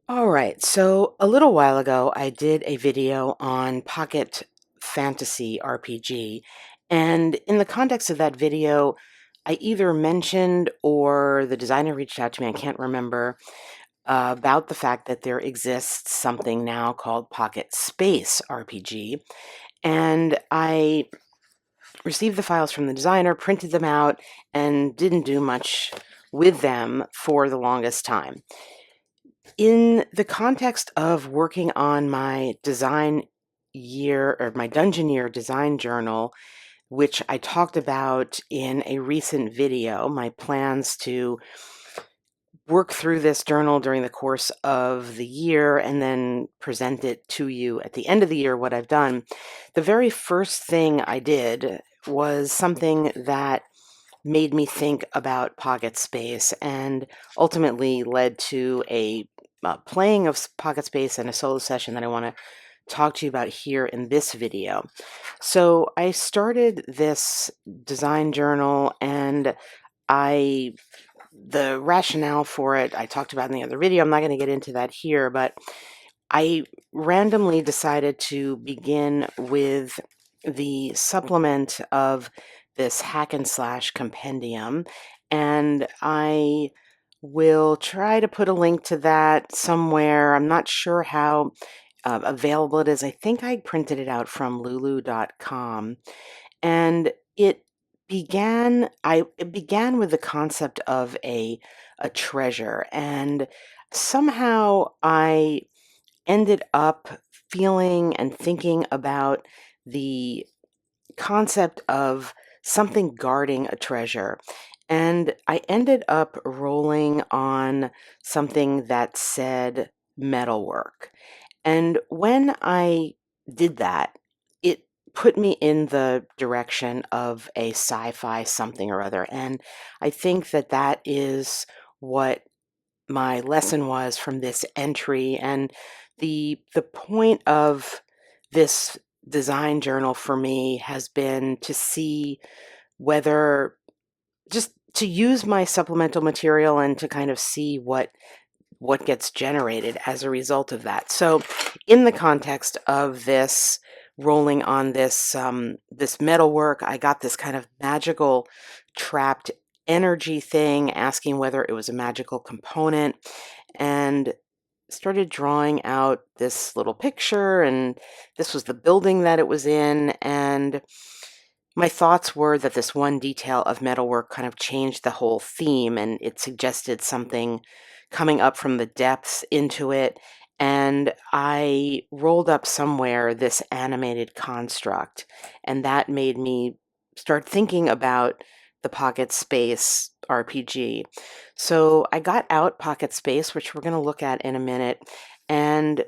All right, so a little while ago, I did a video on Pocket Fantasy RPG. And in the context of that video, I either mentioned or the designer reached out to me, I can't remember, about the fact that there exists something now called Pocket Space RPG. And I received the files from the designer, printed them out, and didn't do much with them for the longest time. In the context of working on my design year or my dungeon year design journal, which I talked about in a recent video, my plans to work through this journal during the course of the year and then present it to you at the end of the year, what I've done. The very first thing I did was something that made me think about Pocket Space and ultimately led to a playing of Pocket Space and a solo session that I want to talk to you about here in this video. So I started this design journal and I the rationale for it I talked about in the other video. I'm not going to get into that here, but I randomly decided to begin with the supplement of this hack and slash compendium, and I will try to put a link to that somewhere. I'm not sure how available it is. I think I printed it out from lulu.com, and it began with the concept of a treasure, and somehow I ended up feeling and thinking about the concept of something guarding a treasure. And I ended up rolling on something that said metalwork. And when I did that, it put me in the direction of a sci-fi something or other. And I think that that is what my lesson was from this entry. And the point of this design journal for me has been to see whether just to use my supplemental material and to kind of see what gets generated as a result of that. So in the context of this rolling on this metalwork, I got this kind of magical trapped energy thing, asking whether it was a magical component, and started drawing out this little picture, and this was the building that it was in. And my thoughts were that this one detail of metalwork kind of changed the whole theme, and it suggested something coming up from the depths into it. And I rolled up somewhere this animated construct, and that made me start thinking about the Pocket Space RPG. So I got out Pocket Space, which we're going to look at in a minute, and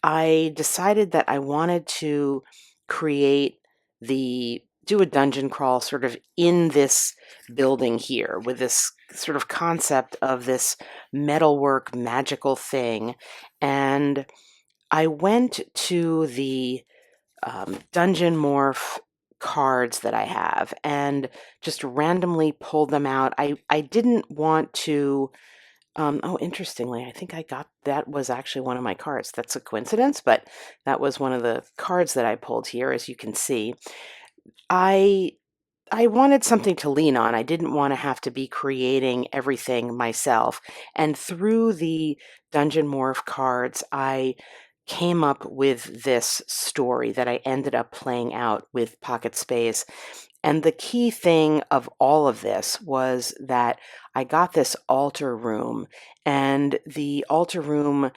I decided that I wanted to create do a dungeon crawl sort of in this building here with this sort of concept of this metalwork magical thing. And I went to the dungeon morph cards that I have and just randomly pulled them out. I didn't want to oh, interestingly, I think I got that was actually one of my cards. That's a coincidence, but that was one of the cards that I pulled here, as you can see. I I wanted something to lean on. I didn't want to have to be creating everything myself. And through the Dungeon Morph cards, I came up with this story that I ended up playing out with Pocket Space. And the key thing of all of this was that I got this altar room, and the altar room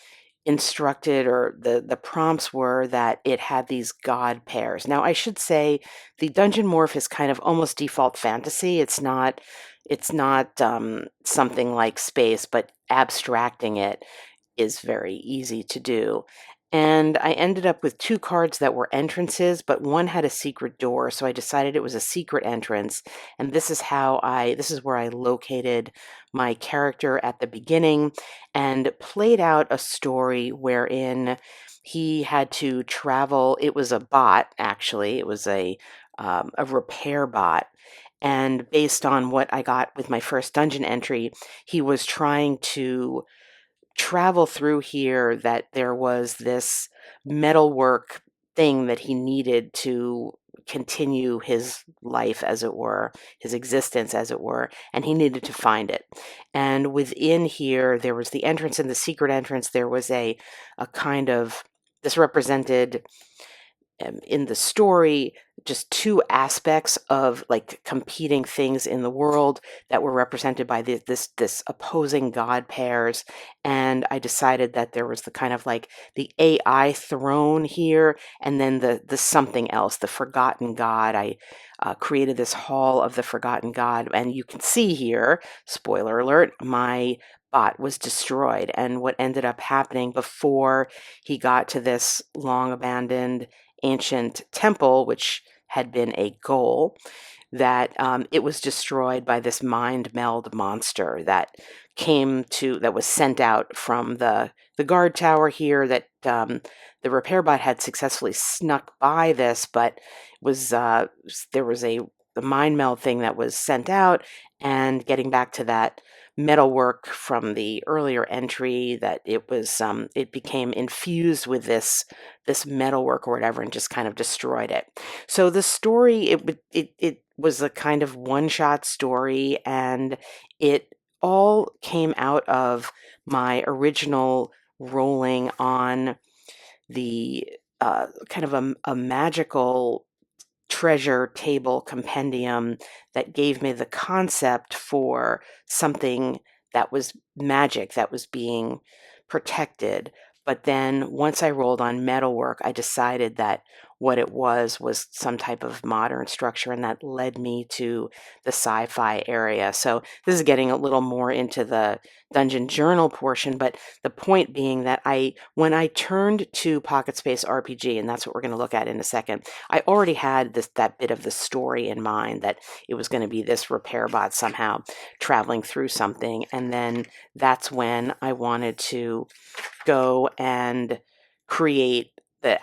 instructed, or the prompts were that it had these god pairs. Now, I should say the dungeon morph is kind of almost default fantasy. It's not something like space, but abstracting it is very easy to do. And I ended up with two cards that were entrances, but one had a secret door, so I decided it was a secret entrance. And this is where I located my character at the beginning and played out a story wherein he had to travel. It was a bot, actually. It was a repair bot. And based on what I got with my first dungeon entry, he was trying to travel through here that there was this metalwork thing that he needed to continue his life, as it were, his existence, as it were, and he needed to find it. And within here, there was the entrance, and the secret entrance, there was a kind of, this represented in the story just two aspects of like competing things in the world that were represented by this opposing god pairs. And I decided that there was the kind of like the AI throne here, and then the something else, the forgotten god. I created this hall of the forgotten god, and you can see here, spoiler alert, my bot was destroyed. And what ended up happening before he got to this long abandoned ancient temple, which had been a goal, that it was destroyed by this mind meld monster that was sent out from the guard tower here. That the repair bot had successfully snuck by this, but was there was the mind meld thing that was sent out, and getting back to that metalwork from the earlier entry, that it became infused with this metalwork or whatever, and just kind of destroyed it. So the story, it was a kind of one-shot story, and it all came out of my original rolling on the kind of a magical treasure table compendium that gave me the concept for something that was magic, that was being protected. But then once I rolled on metalwork, I decided that what it was some type of modern structure, and that led me to the sci-fi area. So this is getting a little more into the dungeon journal portion, but the point being that when I turned to Pocket Space RPG, and that's what we're going to look at in a second, I already had that bit of the story in mind, that it was going to be this repair bot somehow traveling through something. And then that's when I wanted to go and create the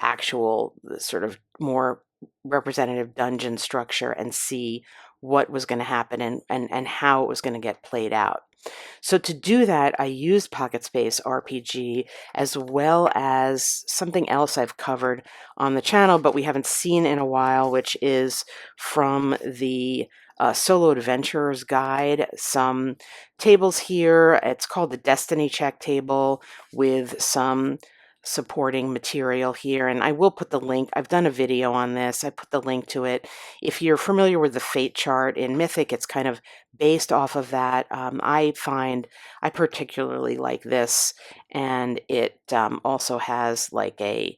sort of more representative dungeon structure, and see what was going to happen, and how it was going to get played out. So to do that, I used Pocket Space RPG, as well as something else I've covered on the channel, but we haven't seen in a while, which is from the Solo Adventurer's Guide. Some tables here. It's called the Destiny Check table, with some supporting material here, and I will put the link. I've done a video on this. I put the link to it. If you're familiar with the fate chart in Mythic, it's kind of based off of that. I find I particularly like this, and it also has like a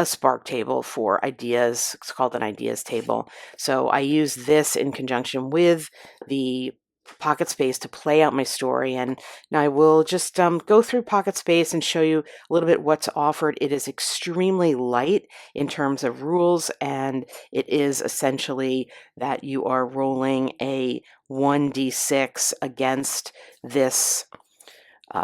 spark table for ideas. It's called an ideas table. So I use this in conjunction with the Pocket Space to play out my story. And now I will just go through Pocket Space and show you a little bit what's offered. It is extremely light in terms of rules, and it is essentially that you are rolling a 1d6 against this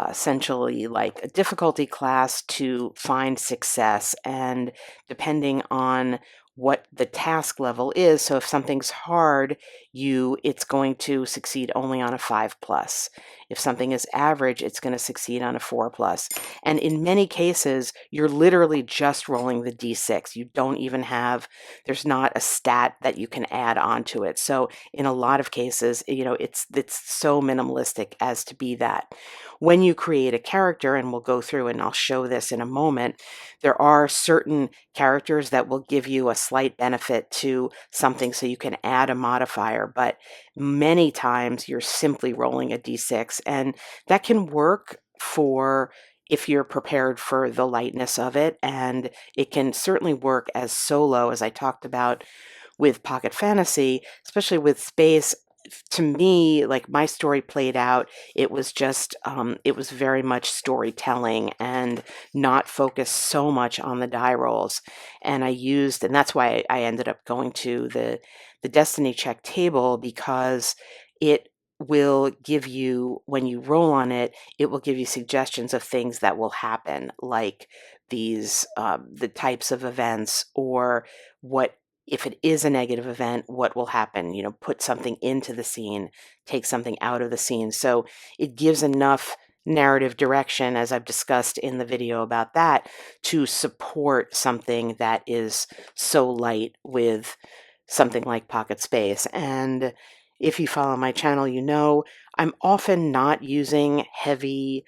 essentially like a difficulty class to find success. And depending on what the task level is, so if something's hard, it's going to succeed only on a 5+. If something is average, it's going to succeed on a 4+. And in many cases, you're literally just rolling the d6. You don't even have, there's not a stat that you can add onto it. So in a lot of cases, it's so minimalistic as to be that. When you create a character, and we'll go through and I'll show this in a moment, there are certain characters that will give you a slight benefit to something, so you can add a modifier, but many times you're simply rolling a d6, and that can work for if you're prepared for the lightness of it, and it can certainly work as solo, as I talked about with Pocket Fantasy, especially with space. To me, like, my story played out, it was just it was very much storytelling and not focused so much on the die rolls. And that's why I ended up going to the Destiny Check table, because it will give you, when you roll on it, it will give you suggestions of things that will happen, like these the types of events, or what if it is a negative event, what will happen? Put something into the scene, take something out of the scene. So it gives enough narrative direction, as I've discussed in the video about that, to support something that is so light with something like Pocket Space. And if you follow my channel, you know I'm often not using heavily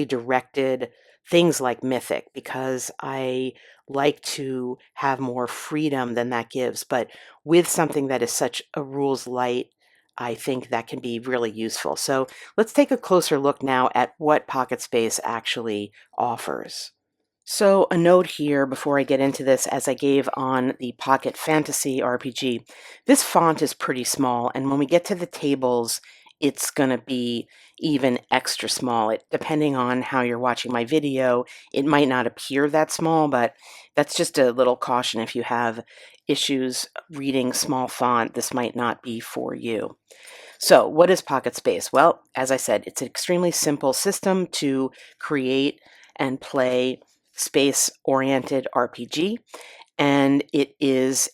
directed things like Mythic because I like to have more freedom than that gives. But with something that is such a rules light, I think that can be really useful. So let's take a closer look now at what Pocket Space actually offers. So a note here before I get into this, as I gave on the Pocket Fantasy RPG, this font is pretty small, and when we get to the tables, it's going to be even extra small. Depending on how you're watching my video, it might not appear that small, but that's just a little caution. If you have issues reading small font, this might not be for you. So what is Pocket Space? Well, as I said, it's an extremely simple system to create and play space-oriented RPG, and it is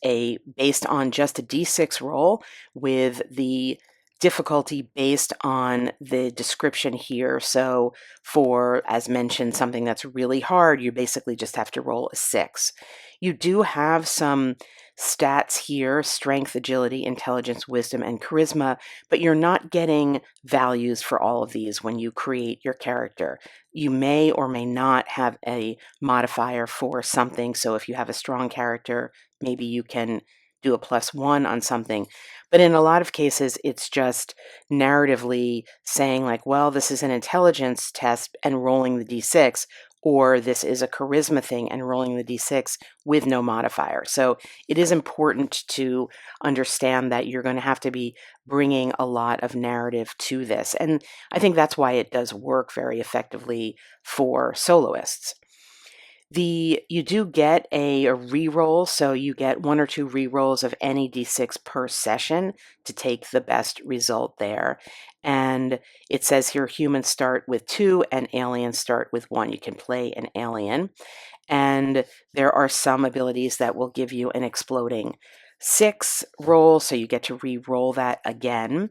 based on just a D6 roll with the difficulty based on the description here. So for, as mentioned, something that's really hard, you basically just have to roll a 6. You do have some stats here: strength, agility, intelligence, wisdom, and charisma, but you're not getting values for all of these when you create your character. You may or may not have a modifier for something. So if you have a strong character, maybe you can do a +1 on something. But in a lot of cases, it's just narratively saying, like, well, this is an intelligence test and rolling the d6, or this is a charisma thing and rolling the d6 with no modifier. So it is important to understand that you're going to have to be bringing a lot of narrative to this. And I think that's why it does work very effectively for soloists. You do get a reroll, so you get 1 or 2 rerolls of any d6 per session to take the best result there. And it says here humans start with 2 and aliens start with 1. You can play an alien. And there are some abilities that will give you an exploding 6 roll, so you get to re-roll that again.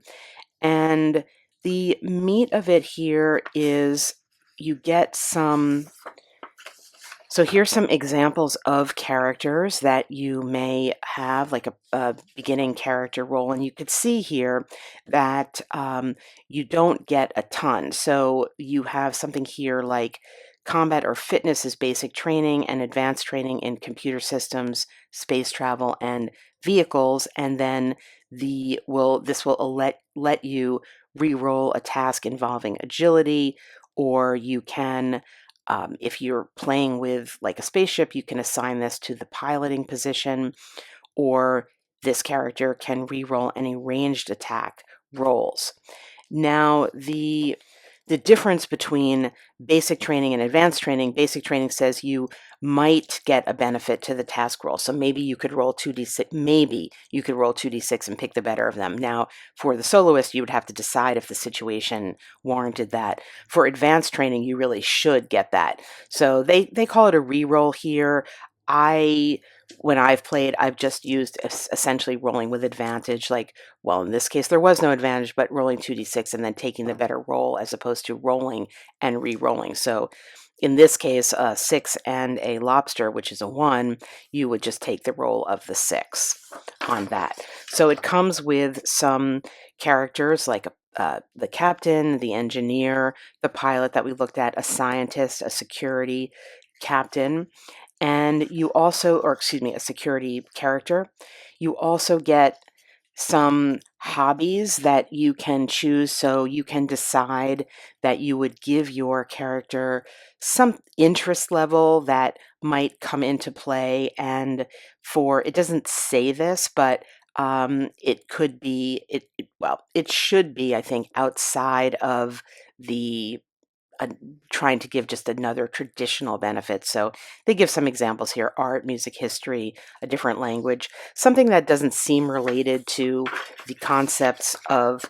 And the meat of it here is you get some. So here's some examples of characters that you may have, like a beginning character role, and you could see here that you don't get a ton. So you have something here like combat or fitness is basic training, and advanced training in computer systems, space travel, and vehicles, and then this will let you re-roll a task involving agility, or you can if you're playing with like a spaceship, you can assign this to the piloting position, or this character can re-roll any ranged attack rolls. Now, the difference between basic training and advanced training: basic training says you might get a benefit to the task roll. So maybe you could roll 2d6, maybe you could roll 2d6 and pick the better of them. Now, for the soloist, you would have to decide if the situation warranted that. For advanced training, you really should get that. So they call it a re-roll here. When I've played, I've just used essentially rolling with advantage. Like, well, in this case, there was no advantage, but rolling 2d6 and then taking the better roll as opposed to rolling and re-rolling. So in this case, a 6 and a lobster, which is a 1, you would just take the roll of the 6 on that. So it comes with some characters like the captain, the engineer, the pilot that we looked at, a scientist, a security captain, and you also, or excuse me, a security character. You also get some hobbies that you can choose. So you can decide that you would give your character some interest level that might come into play. And it doesn't say this, but it could be, well, it should be, I think, outside of the uh, trying to give just another traditional benefit. So they give some examples here: art, music, history, a different language, something that doesn't seem related to the concepts of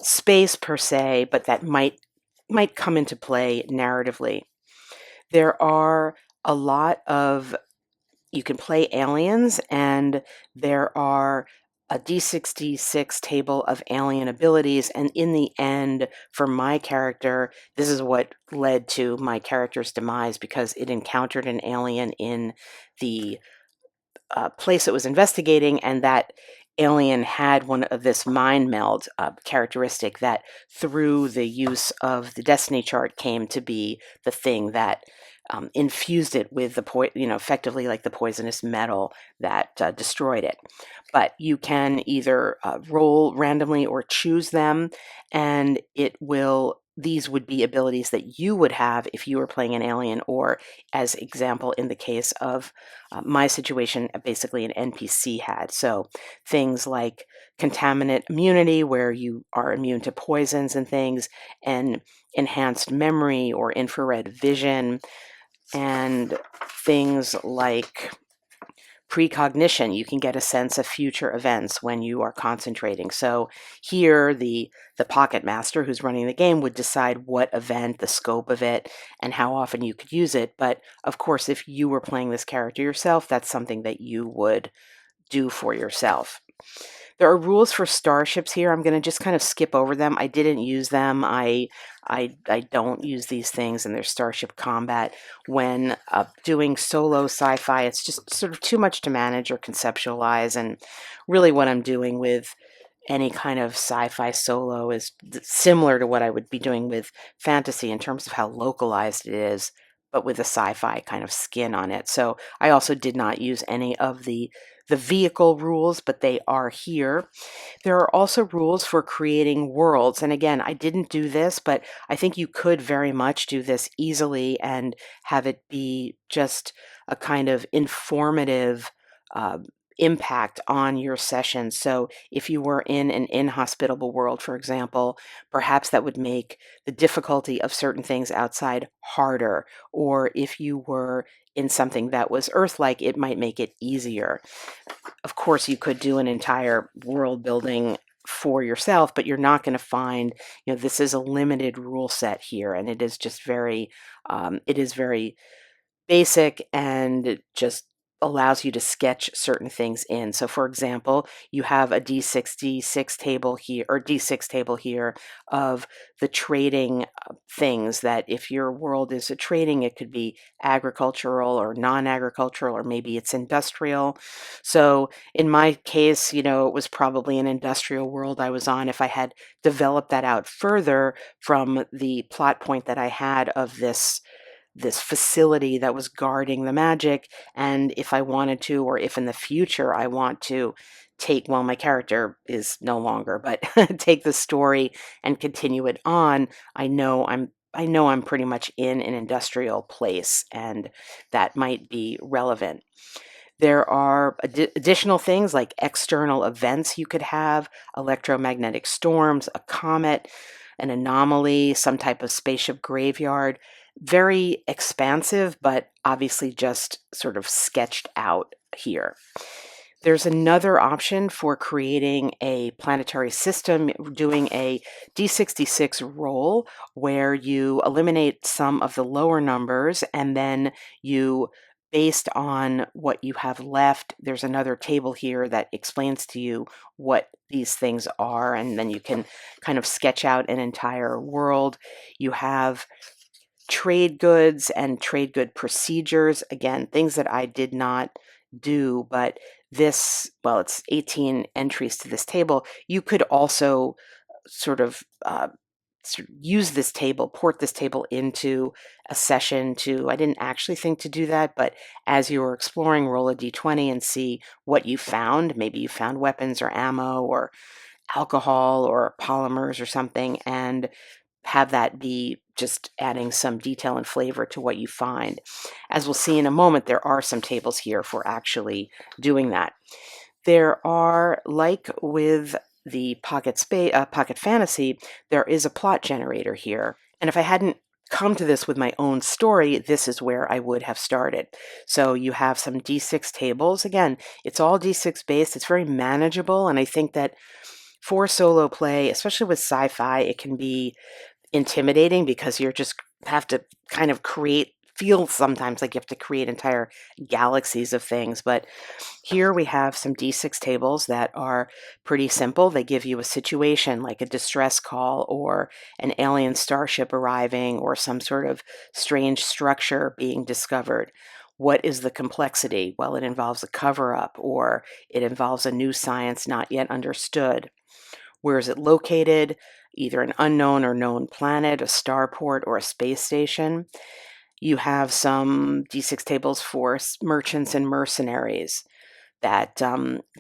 space per se, but that might come into play narratively. There are a lot of, you can play aliens, and there are a D66 table of alien abilities, and in the end, for my character, this is what led to my character's demise because it encountered an alien in the place it was investigating, and that alien had one of this mind meld characteristic that, through the use of the destiny chart, came to be the thing that infused it with effectively like the poisonous metal that destroyed it. But you can either roll randomly or choose them, and it will. These would be abilities that you would have if you were playing an alien, or, as example, in the case of my situation, basically an NPC had. So things like contaminant immunity, where you are immune to poisons and things, and enhanced memory or infrared vision, and things like precognition. You can get a sense of future events when you are concentrating. So here, the pocket master who's running the game would decide what event, the scope of it, and how often you could use it. But of course, if you were playing this character yourself, that's something that you would do for yourself. There are rules for starships here. I'm going to just kind of skip over them. I didn't use them. I don't use these things in their starship combat. When doing solo sci-fi, it's just sort of too much to manage or conceptualize. And really, what I'm doing with any kind of sci-fi solo is similar to what I would be doing with fantasy in terms of how localized it is, but with a sci-fi kind of skin on it. So I also did not use any of the vehicle rules, but they are here. There are also rules for creating worlds. And again, I didn't do this, but I think you could very much do this easily and have it be just a kind of informative uh, impact on your session. So if you were in an inhospitable world, for example, perhaps that would make the difficulty of certain things outside harder. Or if you were in something that was Earth-like, it might make it easier. Of course, you could do an entire world building for yourself, but you're not going to find, this is a limited rule set here, and it is just it is very basic, and it just allows you to sketch certain things in. So for example, you have a D66 table here, or D6 table here, of the trading things that, if your world is a trading, it could be agricultural or non-agricultural, or maybe it's industrial. So in my case, it was probably an industrial world I was on. If I had developed that out further from the plot point that I had of this facility that was guarding the magic, and if I wanted to, or if in the future I want to take, well, my character is no longer, but take the story and continue it on, I know I'm pretty much in an industrial place, and that might be relevant. There are additional things like external events you could have: electromagnetic storms, a comet, an anomaly, some type of spaceship graveyard. Very expansive, but obviously just sort of sketched out here. There's another option for creating a planetary system, doing a D66 roll, where you eliminate some of the lower numbers, and then you, based on what you have left, there's another table here that explains to you what these things are, and then you can kind of sketch out an entire world. You have trade goods and trade good procedures. Again, things that I did not do, but it's 18 entries to this table. You could also sort of use this table, port this table into a session to, I didn't actually think to do that, but as you were exploring, roll a d20 and see what you found. Maybe you found weapons or ammo or alcohol or polymers or something, and have that be just adding some detail and flavor to what you find. As we'll see in a moment, there are some tables here for actually doing that. There are, like with the Pocket Fantasy, there is a plot generator here. And if I hadn't come to this with my own story, this is where I would have started. So you have some D6 tables. Again, it's all D6 based. It's very manageable. And I think that for solo play, especially with sci-fi, it can be intimidating because you're just have to kind of feel sometimes like you have to create entire galaxies of things. But here we have some D6 tables that are pretty simple. They give you a situation like a distress call or an alien starship arriving or some sort of strange structure being discovered. What is the complexity? Well, it involves a cover up or it involves a new science not yet understood. Where is it located? Either an unknown or known planet, a starport, or a space station. You have some D6 tables for merchants and mercenaries that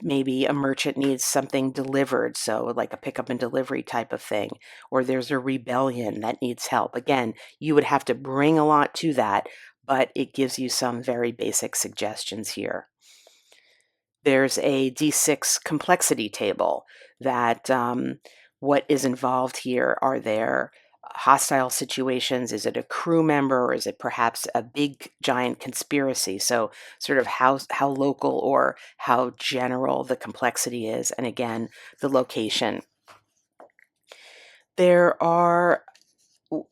maybe a merchant needs something delivered, so like a pickup and delivery type of thing, or there's a rebellion that needs help. Again, you would have to bring a lot to that, but it gives you some very basic suggestions here. There's a D6 complexity table that what is involved here? Are there hostile situations? Is it a crew member or is it perhaps a big giant conspiracy? So sort of how local or how general the complexity is, and again, the location. There are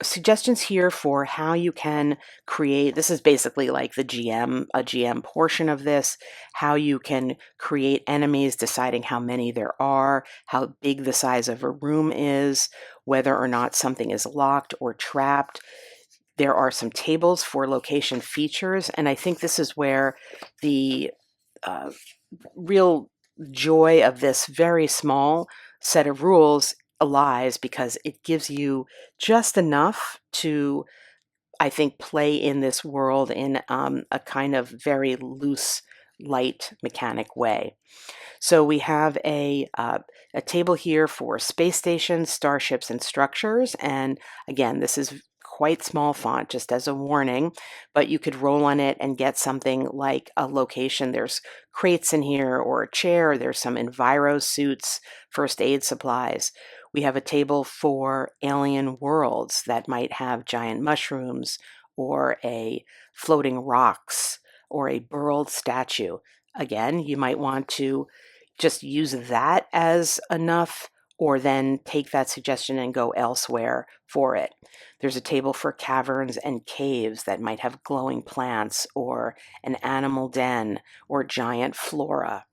suggestions here for how you can create. This is basically like the a GM portion of this, how you can create enemies, deciding how many there are, how big the size of a room is, whether or not something is locked or trapped. There are some tables for location features, and I think this is where the uh, real joy of this very small set of rules lies, because it gives you just enough to, I think, play in this world in a kind of very loose, light mechanic way. So we have a table here for space stations, starships, and structures. And again, this is quite small font, just as a warning, but you could roll on it and get something like a location. There's crates in here or a chair. There's some enviro suits, first aid supplies. We have a table for alien worlds that might have giant mushrooms or a floating rocks or a burled statue. Again, you might want to just use that as enough, or then take that suggestion and go elsewhere for it. There's a table for caverns and caves that might have glowing plants or an animal den or giant flora.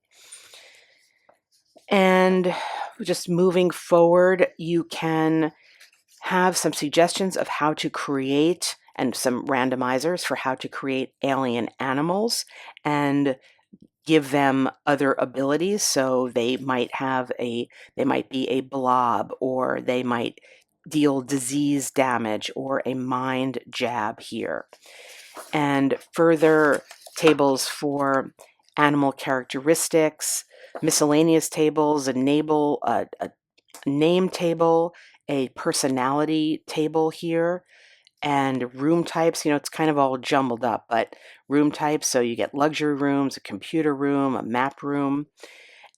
And just moving forward, you can have some suggestions of how to create and some randomizers for how to create alien animals and give them other abilities. So they might be a blob, or they might deal disease damage or a mind jab here. And further tables for animal characteristics, miscellaneous tables, a name table, a personality table here, and room types. It's kind of all jumbled up, but room types. So you get luxury rooms, a computer room, a map room,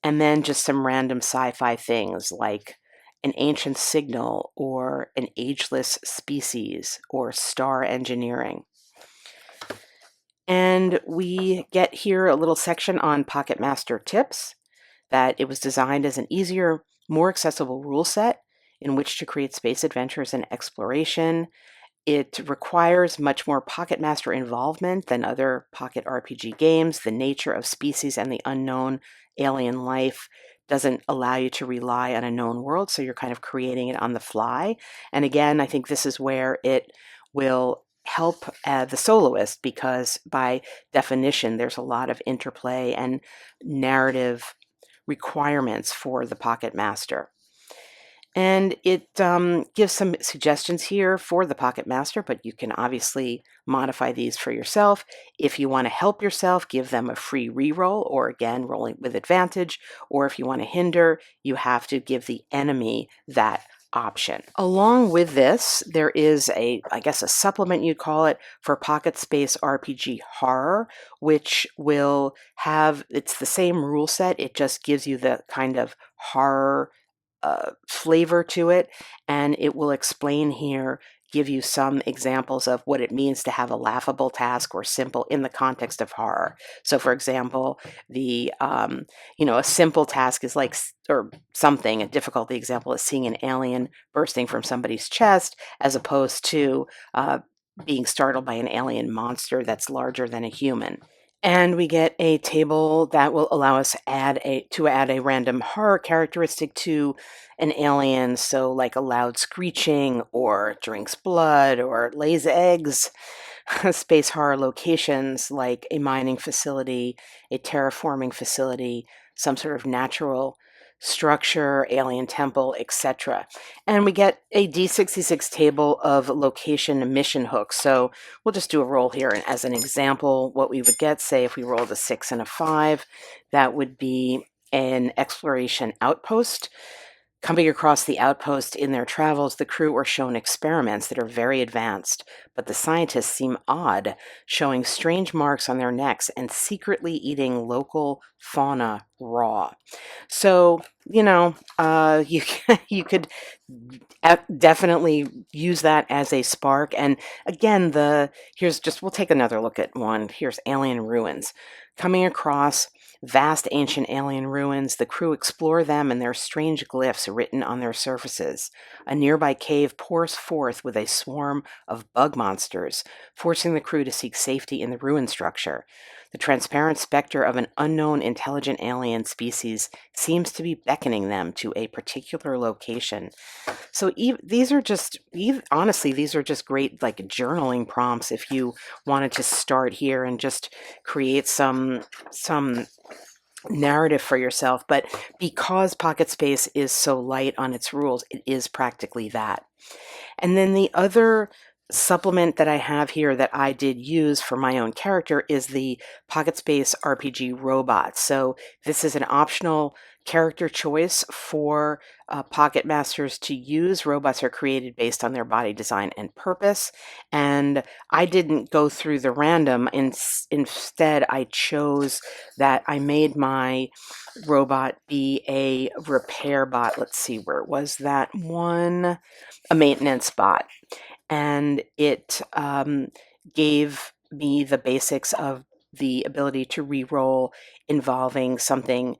and then just some random sci-fi things like an ancient signal or an ageless species or star engineering. And we get here a little section on Pocket Master tips, that it was designed as an easier, more accessible rule set in which to create space adventures and exploration. It requires much more Pocket Master involvement than other Pocket RPG games. The nature of species and the unknown alien life doesn't allow you to rely on a known world, so you're kind of creating it on the fly. And again, I think this is where it will help the soloist, because by definition, there's a lot of interplay and narrative requirements for the Pocket Master. And it gives some suggestions here for the Pocket Master, but you can obviously modify these for yourself. If you want to help yourself, give them a free reroll, or again, rolling with advantage. Or if you want to hinder, you have to give the enemy that option. Along with this, there is I guess a supplement you'd call it, for Pocket Space RPG Horror, which will have, it's the same rule set, it just gives you the kind of horror flavor to it, and it will explain here, give you some examples of what it means to have a laughable task or simple in the context of horror. So, for example, a simple task is like, or something, a difficulty example is seeing an alien bursting from somebody's chest, as opposed to being startled by an alien monster that's larger than a human. And we get a table that will allow us to add a random horror characteristic to an alien, so like a loud screeching or drinks blood or lays eggs. Space horror locations like a mining facility, a terraforming facility, some sort of natural structure, alien temple, etc. And we get a D66 table of location mission hooks. So we'll just do a roll here. And as an example, what we would get, say if we rolled a 6 and a 5, that would be an exploration outpost. Coming across the outpost in their travels, the crew are shown experiments that are very advanced, but the scientists seem odd, showing strange marks on their necks and secretly eating local fauna raw. So, you you could definitely use that as a spark. And again, we'll take another look at one. Here's alien ruins. Coming across vast ancient alien ruins, the crew explore them and their strange glyphs written on their surfaces. A nearby cave pours forth with a swarm of bug monsters, forcing the crew to seek safety in the ruin structure. The transparent specter of an unknown intelligent alien species seems to be beckoning them to a particular location. So honestly, these are just great like journaling prompts if you wanted to start here and just create some narrative for yourself. But because Pocket Space is so light on its rules, it is practically that. And then the other supplement that I have here that I did use for my own character is the Pocket Space RPG robot. So this is an optional character choice for Pocket Masters to use. Robots are created based on their body design and purpose. And I didn't go through the random. Instead, I chose that I made my robot be a repair bot. Let's see, where was that one? A maintenance bot, and it gave me the basics of the ability to re-roll involving something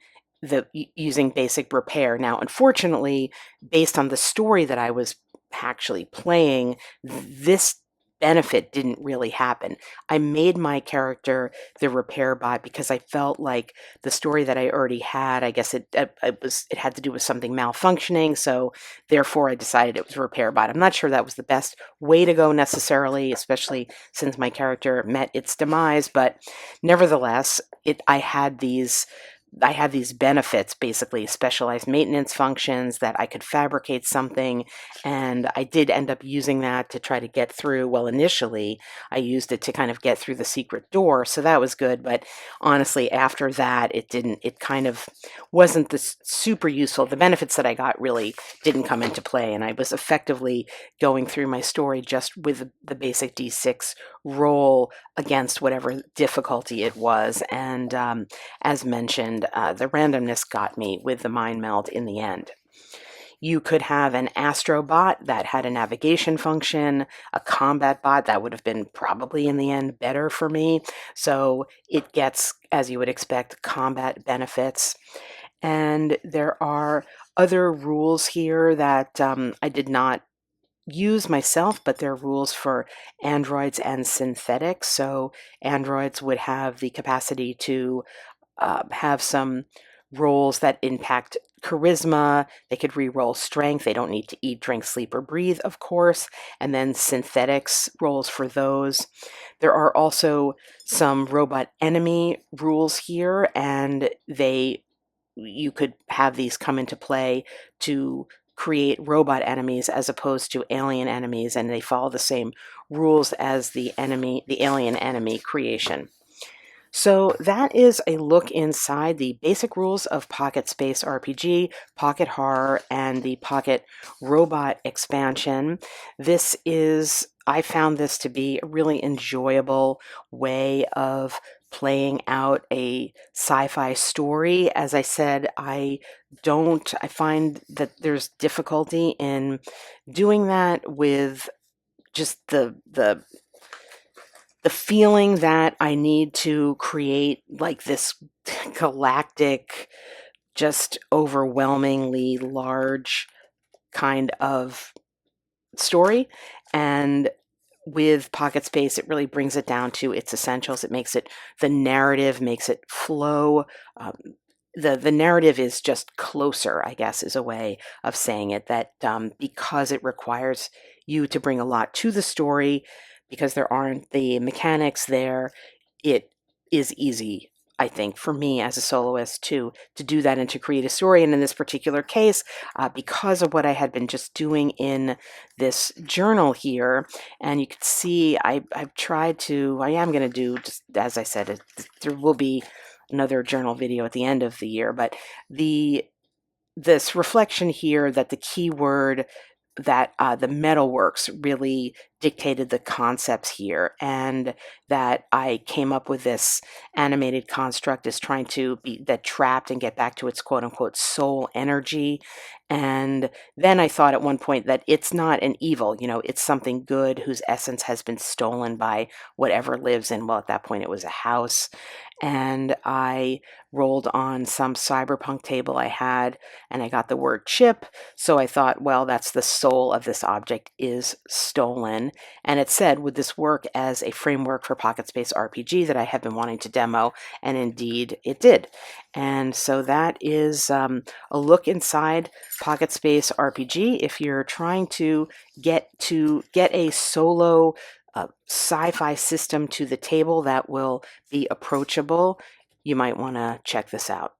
using basic repair. Now, unfortunately, based on the story that I was actually playing, this benefit didn't really happen. I made my character the repair bot because I felt like the story that I already had, I guess it had to do with something malfunctioning, so therefore I decided it was a repair bot. I'm not sure that was the best way to go necessarily, especially since my character met its demise, but nevertheless, I had these benefits, basically specialized maintenance functions that I could fabricate something, and I did end up using that to try to get through. Well, initially, I used it to kind of get through the secret door, so that was good, but honestly, after that, it kind of wasn't this super useful. The benefits that I got really didn't come into play, and I was effectively going through my story just with the basic D6 roll against whatever difficulty it was, and as mentioned, the randomness got me with the mind meld in the end. You could have an astrobot that had a navigation function, a combat bot that would have been probably in the end better for me. So it gets, as you would expect, combat benefits. And there are other rules here that I did not use myself, but they're rules for androids and synthetics. So androids would have the capacity to have some roles that impact charisma. They could re-roll strength. They don't need to eat, drink, sleep, or breathe, of course. And then synthetics roles for those. There are also some robot enemy rules here, and you could have these come into play to create robot enemies as opposed to alien enemies, and they follow the same rules as the alien enemy creation. So that is a look inside the basic rules of Pocket Space RPG, Pocket Horror, and the Pocket Robot expansion. I found this to be a really enjoyable way of playing out a sci-fi story. As I said, I find that there's difficulty in doing that with just the feeling that I need to create like this galactic, just overwhelmingly large kind of story. And with Pocket Space, it really brings it down to its essentials. It makes it the narrative makes it flow. Um, the narrative is just closer, I guess, is a way of saying it. That because it requires you to bring a lot to the story, because there aren't the mechanics there, it is easy, I think, for me as a soloist to do that and to create a story. And in this particular case, because of what I had been just doing in this journal here, and you can see I've tried to, I am going to do, just as I said, there will be another journal video at the end of the year, but the this reflection here that the keyword that the metalworks really dictated the concepts here, and that I came up with this animated construct is trying to be that trapped and get back to its quote unquote soul energy. And then I thought at one point that it's not an evil, it's something good whose essence has been stolen by whatever lives in, well, at that point it was a house. And I rolled on some cyberpunk table I had, and I got the word chip. So I thought, well, that's the soul of this object is stolen. And it said, would this work as a framework for Pocket Space RPG that I have been wanting to demo? And indeed it did. And so that is a look inside Pocket Space RPG. If you're trying to get a solo sci-fi system to the table that will be approachable, you might want to check this out.